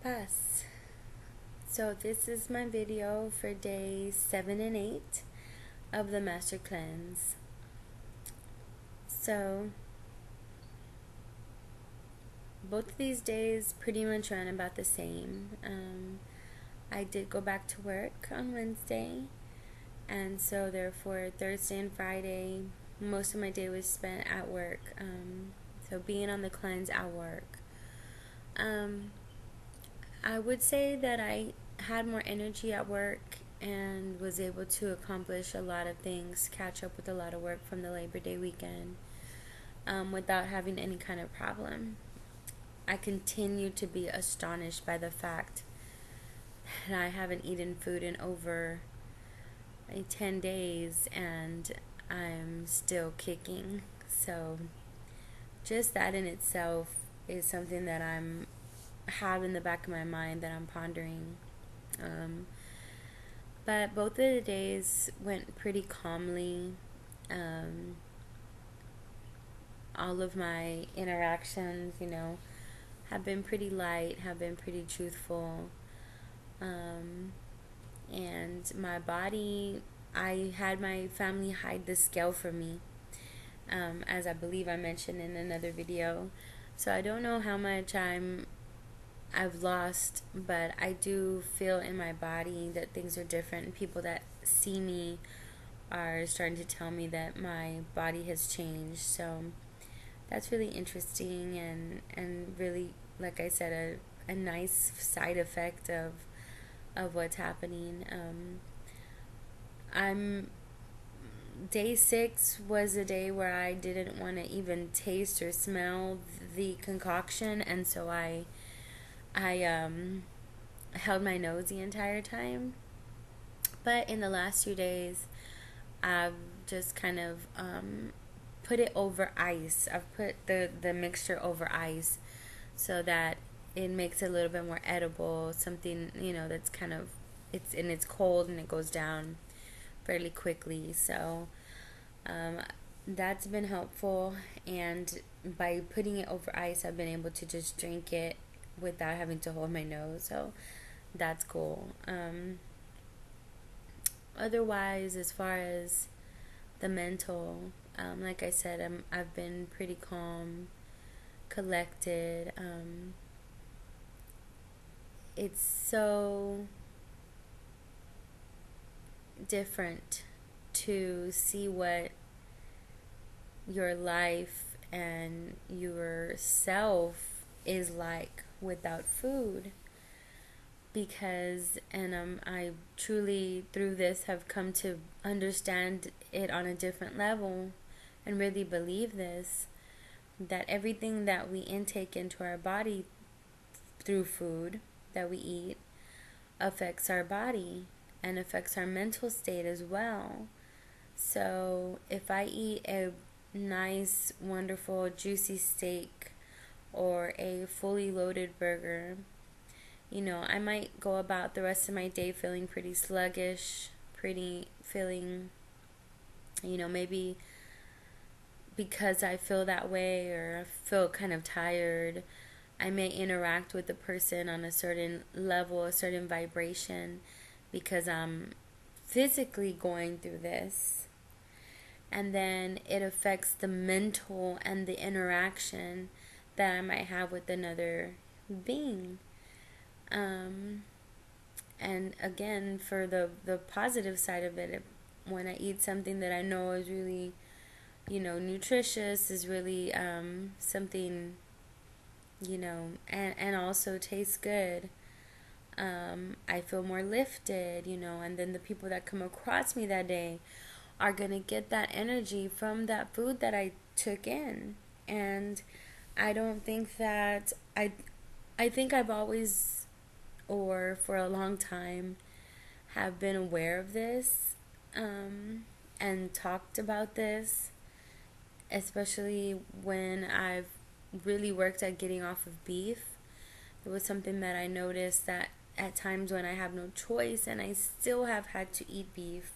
Paz. So this is my video for days 7 and 8 of the Master Cleanse. So both of these days pretty much ran about the same. I did go back to work on Wednesday, and so therefore Thursday and Friday most of my day was spent at work. So being on the cleanse at work. I would say that I had more energy at work and was able to accomplish a lot of things, catch up with a lot of work from the Labor Day weekend without having any kind of problem. I continue to be astonished by the fact that I haven't eaten food in over 10 days and I'm still kicking. So just that in itself is something that I'm have in the back of my mind that I'm pondering. But both of the days went pretty calmly. All of my interactions, have been pretty light, have been pretty truthful. And my body, I had my family hide the scale from me, as I believe I mentioned in another video. So I don't know how much I've lost, but I do feel in my body that things are different. People that see me are starting to tell me that my body has changed. So that's really interesting and really, like I said, a nice side effect of what's happening. I'm Day 6 was a day where I didn't want to even taste or smell the concoction, and so I held my nose the entire time. But in the last 2 days, I've just kind of put it over ice. I've put the mixture over ice so that it makes it a little bit more edible. Something, that's kind of, it's cold and it goes down fairly quickly. So that's been helpful. And by putting it over ice, I've been able to just drink it without having to hold my nose. So that's cool. Otherwise, as far as the mental, like I said, I've been pretty calm, collected. It's so different to see what your life and yourself is like without food, because I truly through this have come to understand it on a different level and really believe this, that everything that we intake into our body through food that we eat affects our body and affects our mental state as well. So if I eat a nice, wonderful, juicy steak or a fully loaded burger, I might go about the rest of my day feeling pretty sluggish, maybe because I feel that way or I feel kind of tired, I may interact with the person on a certain level, a certain vibration, because I'm physically going through this. And then it affects the mental and the interaction that I might have with another being. And again, for the positive side of it, when I eat something that I know is really, nutritious, is really something, and also tastes good, I feel more lifted, and then the people that come across me that day are going to get that energy from that food that I took in. And I don't think that I think I've always, or for a long time, have been aware of this, and talked about this, especially when I've really worked at getting off of beef. It was something that I noticed that at times when I have no choice and I still have had to eat beef,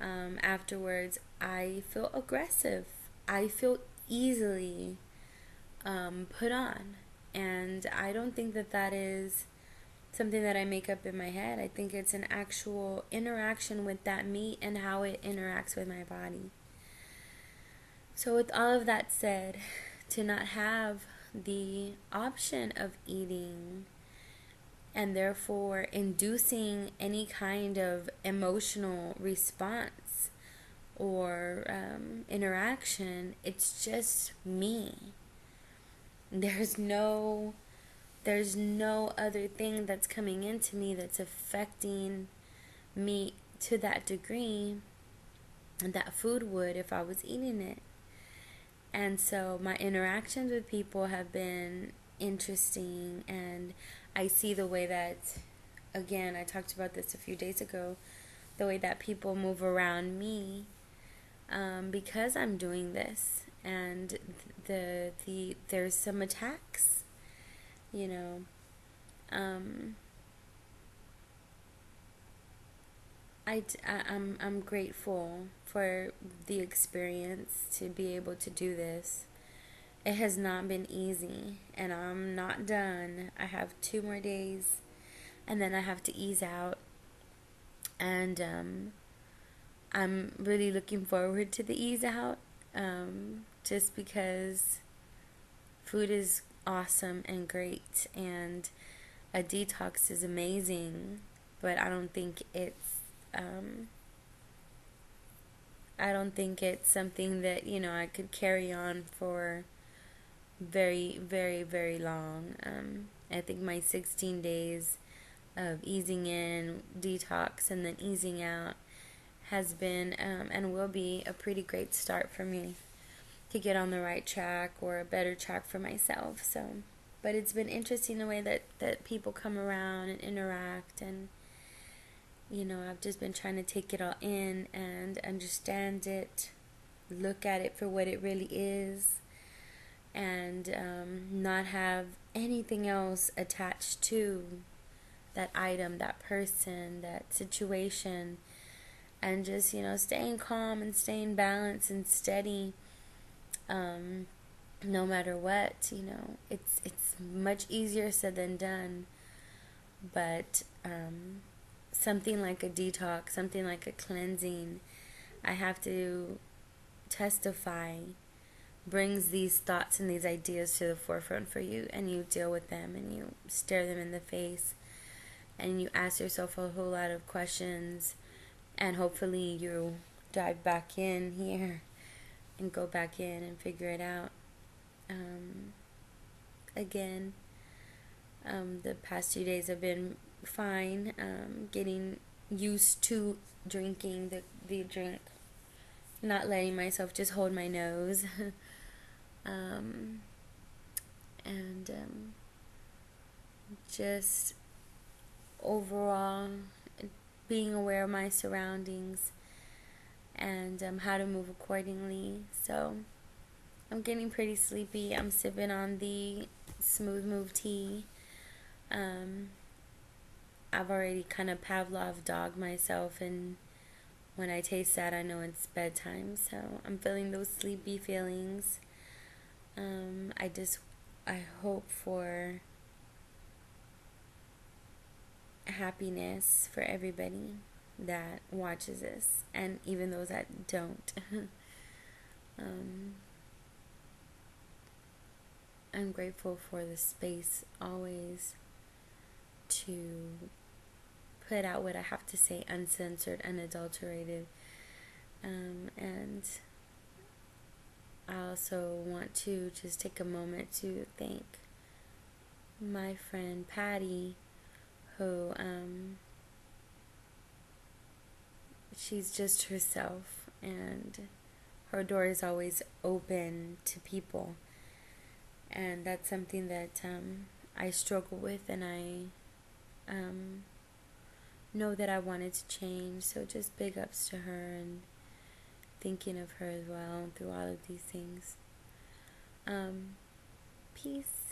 afterwards I feel aggressive. I feel easily put on. And I don't think that that is something that I make up in my head. I think it's an actual interaction with that meat and how it interacts with my body. So, with all of that said, to not have the option of eating and therefore inducing any kind of emotional response or interaction, it's just me. There's no other thing that's coming into me that's affecting me to that degree that food would if I was eating it. And so my interactions with people have been interesting, and I see the way that, again, I talked about this a few days ago, the way that people move around me because I'm doing this, and there's some attacks, you know. I'm grateful for the experience to be able to do this. It has not been easy, and I'm not done. I have 2 more days, and then I have to ease out. And I'm really looking forward to the ease out, just because food is awesome and great, and a detox is amazing. But I don't think it's something that, I could carry on for very, very, very long. I think my 16 days of easing in, detox, and then easing out has been and will be a pretty great start for me to get on the right track or a better track for myself. So, but it's been interesting the way that people come around and interact, and I've just been trying to take it all in and understand it, look at it for what it really is, and not have anything else attached to that item, that person, that situation, and just, staying calm and staying balanced and steady, no matter what. It's much easier said than done, but something like a detox, something like a cleansing, I have to testify, brings these thoughts and these ideas to the forefront for you, and you deal with them and you stare them in the face, and you ask yourself a whole lot of questions, and hopefully you dive back in here and go back in and figure it out. Again, the past 2 days have been fine, getting used to drinking the drink, not letting myself just hold my nose, and just overall being aware of my surroundings and how to move accordingly. So I'm getting pretty sleepy. I'm sipping on the Smooth Move tea. I've already kind of Pavlov dogged myself, and when I taste that, I know it's bedtime. So I'm feeling those sleepy feelings. I hope for happiness for everybody that watches this, and even those that don't. I'm grateful for the space always to put out what I have to say, uncensored, unadulterated. And I also want to just take a moment to thank my friend Patty, who she's just herself, and her door is always open to people, and that's something that I struggle with, and I know that I wanted to change. So just big ups to her, and thinking of her as well through all of these things. Peace.